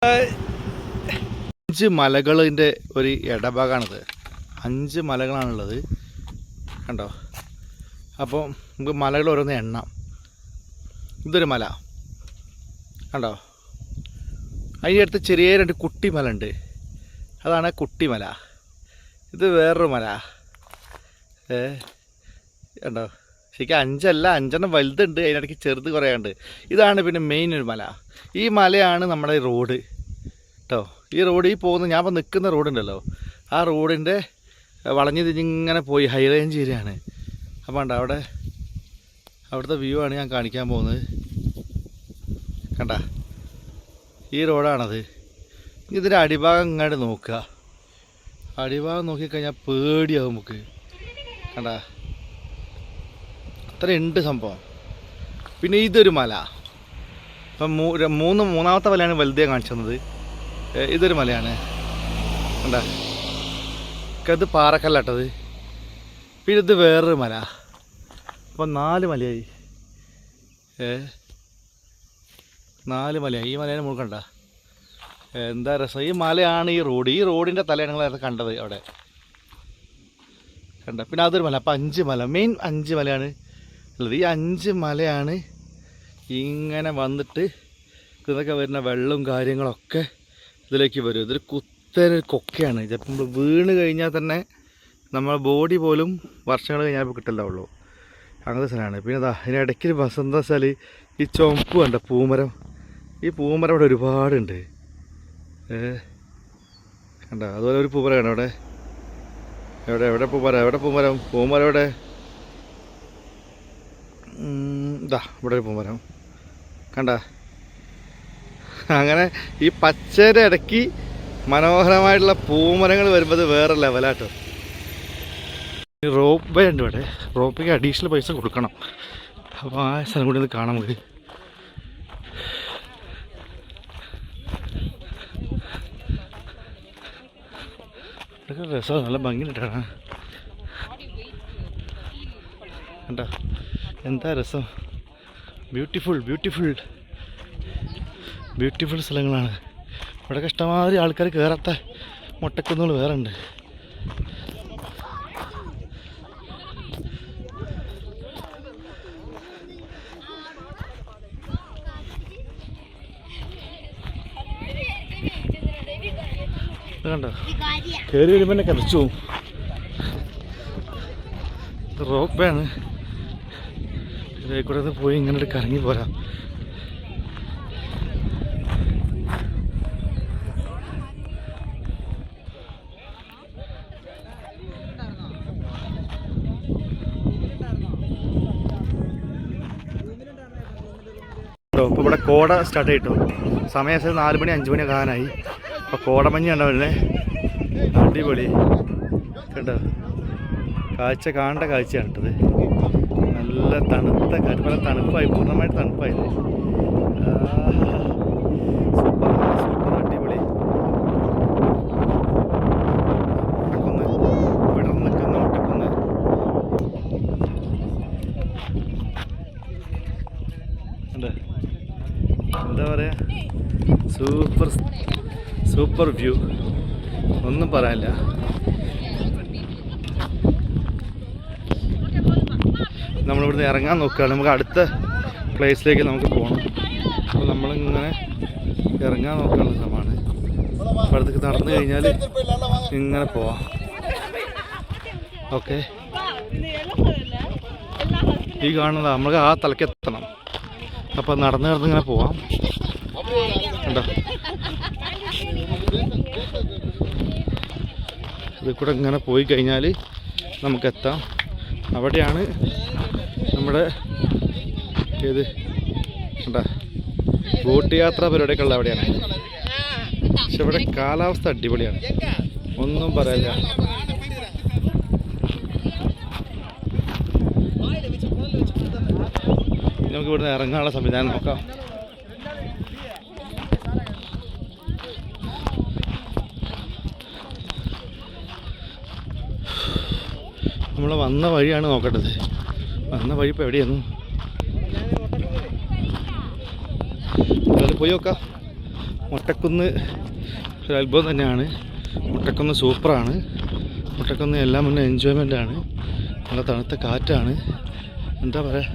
5 മലകളിൻ്റെ ഒരു ഇടഭാഗമാണിത്. 5 മലകളാണുള്ളത്, കണ്ടോ. അപ്പോൾ നമുക്ക് മലകൾ ഓരോന്ന് എണ്ണാം. ഇതൊരു മല കണ്ടോ. അതിനടുത്ത് ചെറിയ 2 കുട്ടിമല ഉണ്ട്, അതാണ് കുട്ടിമല. ഇത് വേറൊരു മല കണ്ടോ. ശരിക്കും 5 അല്ല, 5 വലുതുണ്ട്, അതിനിടയ്ക്ക് ചെറുത് കുറേ ഉണ്ട്. ഇതാണ് പിന്നെ മെയിൻ ഒരു മല. ഈ മലയാണ് നമ്മുടെ റോഡ് കേട്ടോ. ഈ റോഡ് ഈ പോകുന്ന ഞാൻ ഇപ്പോൾ നിൽക്കുന്ന റോഡുണ്ടല്ലോ, ആ റോഡിൻ്റെ വളഞ്ഞ് തിരിഞ്ഞിങ്ങനെ പോയി ഹൈ റേഞ്ച് ഏരിയയാണ്. അപ്പോൾ ഉണ്ട് അവിടുത്തെ വ്യൂ ആണ് ഞാൻ കാണിക്കാൻ പോകുന്നത്. കണ്ട ഈ റോഡാണത്. ഇതിൻ്റെ അടിഭാഗം ഇങ്ങോട്ട് നോക്കുക. അടിഭാഗം നോക്കിക്കഴിഞ്ഞാൽ പേടിയാവും നമുക്ക്. കണ്ട അത്രയുണ്ട് സംഭവം. പിന്നെ ഇതൊരു മല. ഇപ്പം മൂന്നാമത്തെ മലയാണ് വലുതേ കാണിച്ചു തന്നത്. ഇതൊരു മലയാണ് കണ്ട. ഇത് പാറക്കല്ലാട്ടത്. പിന്നെ ഇത് വേറൊരു മല. അപ്പം 4 മലയായി. 4 മലയായി. ഈ മലേനെ മുഴുവൻ കണ്ട എന്താ രസം. ഈ മലയാണ് ഈ റോഡ്. ഈ റോഡിൻ്റെ തലയാണ് നിങ്ങൾ കണ്ടത് അവിടെ കണ്ട. പിന്നെ അതൊരു മല. അപ്പം 5 മല, മെയിൻ 5 മലയാണ് ഉള്ളത്. ഈ 5 മലയാണ് ഇങ്ങനെ വന്നിട്ട് ഇതൊക്കെ വരുന്ന വെള്ളവും കാര്യങ്ങളൊക്കെ ഇതിലേക്ക് വരും. ഇതൊരു കുത്തനെ കൊക്കയാണ്. ചിലപ്പോൾ നമ്മൾ വീണ് കഴിഞ്ഞാൽ തന്നെ നമ്മളെ ബോഡി പോലും വർഷങ്ങൾ കഴിഞ്ഞാൽ കിട്ടില്ലാവുള്ളൂ, അങ്ങനത്തെ സ്ഥലമാണ്. പിന്നെ ഇതാ ഇതിനിടയ്ക്ക് ഒരു ബസ് എന്താ വെച്ചാൽ ഈ ചുമപ്പ് കണ്ട പൂമരം. ഈ പൂമരം ഇവിടെ ഒരുപാടുണ്ട് കണ്ട. അതുപോലെ ഒരു പൂമരം കണ്ട അവിടെ. എവിടെ പൂമരം എവിടെ? ഇതാ ഇവിടെ ഒരു പൂമരം കണ്ട. അങ്ങനെ ഈ പച്ചയുടെ ഇടയ്ക്ക് മനോഹരമായിട്ടുള്ള പൂമരങ്ങൾ വരുമ്പോൾ വേറെ ലെവലാട്ടോ. റോപ്പ് വേ ഉണ്ട് ഇവിടെ. റോപ്പിക്ക് അഡീഷണൽ പൈസ കൊടുക്കണം. അപ്പോൾ ആ സ്ഥലം കൂടി ഒന്ന് കാണാൻ നമുക്ക്. ഇതൊക്കെ രസമാണ്, നല്ല ഭംഗിയിട്ടാണ് കണ്ടോ. എന്താ രസം. ബ്യൂട്ടിഫുൾ സ്ഥലങ്ങളാണ്. ഇവിടെയൊക്കെ ഇഷ്ടമാതിരി ആൾക്കാർ കയറാത്ത മുട്ടക്കുന്നുകൾ വേറെ ഉണ്ട്. കണ്ടോ, കയറി വരുമ്പോൾ തന്നെ കരച്ചു പോവും. റോപ്പ് വേ ആണ്. ഇതിൽ കൂടെ പോയി ഇങ്ങനെ കറങ്ങി പോരാ. ഇപ്പോൾ ഇവിടെ കോട സ്റ്റാർട്ട് ചെയ്തിട്ടോ. സമയം 4 മണി 5 മണി ആകാനായി. അപ്പോൾ കോടമഞ്ഞ് കണ്ടോ വരുന്നത്. അടിപൊളി കേട്ടോ. കാഴ്ച കാണേണ്ട കാഴ്ചയാണ് കേട്ടത്. നല്ല തണുത്ത കാറ്റ്, നല്ല തണുപ്പായി, പൂർണ്ണമായിട്ട് തണുപ്പായി. സൂപ്പർ അടിപൊളി. വിടർന്ന് നിൽക്കുന്ന ഒട്ടക്കുന്ന്. എന്താ പറയുക, സൂപ്പർ വ്യൂ, ഒന്നും പറയാനില്ല. നമ്മളിവിടുന്ന് ഇറങ്ങാൻ നോക്കുകയാണ്. നമുക്ക് അടുത്ത പ്ലേസിലേക്ക് നമുക്ക് പോകണം. അപ്പോൾ നമ്മളിങ്ങനെ ഇറങ്ങാൻ നോക്കാനുള്ള സമയമാണ്. അപ്പോൾ അടുത്തേക്ക് നടന്നു കഴിഞ്ഞാൽ ഇങ്ങനെ പോവാം. ഓക്കെ, ഈ കാണുന്നത് നമുക്ക് ആ തലയ്ക്ക് എത്തണം. അപ്പോൾ നടന്ന് ഇങ്ങനെ പോവാം. കണ്ടോ, ഇതിൽ കൂടെ ഇങ്ങനെ പോയി കഴിഞ്ഞാൽ നമുക്കെത്താം. അവിടെയാണ് നമ്മുടെ കണ്ടോ ബോട്ട് യാത്ര പരിപാടിയൊക്കെ ഉള്ള അവിടെയാണ്. പക്ഷെ ഇവിടെ കാലാവസ്ഥ അടിപൊളിയാണ്, ഒന്നും പറയാനില്ല. നമുക്ക് ഇവിടുന്ന് ഇറങ്ങാനുള്ള സംവിധാനം നോക്കാം. നമ്മൾ വന്ന വഴിയാണ് നോക്കേണ്ടത്. വന്ന വഴി ഇപ്പോൾ എവിടെയായിരുന്നു? പോയി നോക്കാം. മുട്ടക്കുന്ന് ഒരു അത്ഭുതം തന്നെയാണ്. മുട്ടക്കുന്ന് സൂപ്പറാണ്. മുട്ടക്കുന്ന് എല്ലാം മുന്നേ എൻജോയ്മെൻ്റാണ്. നല്ല തണുത്ത കാറ്റാണ്. എന്താ പറയുക,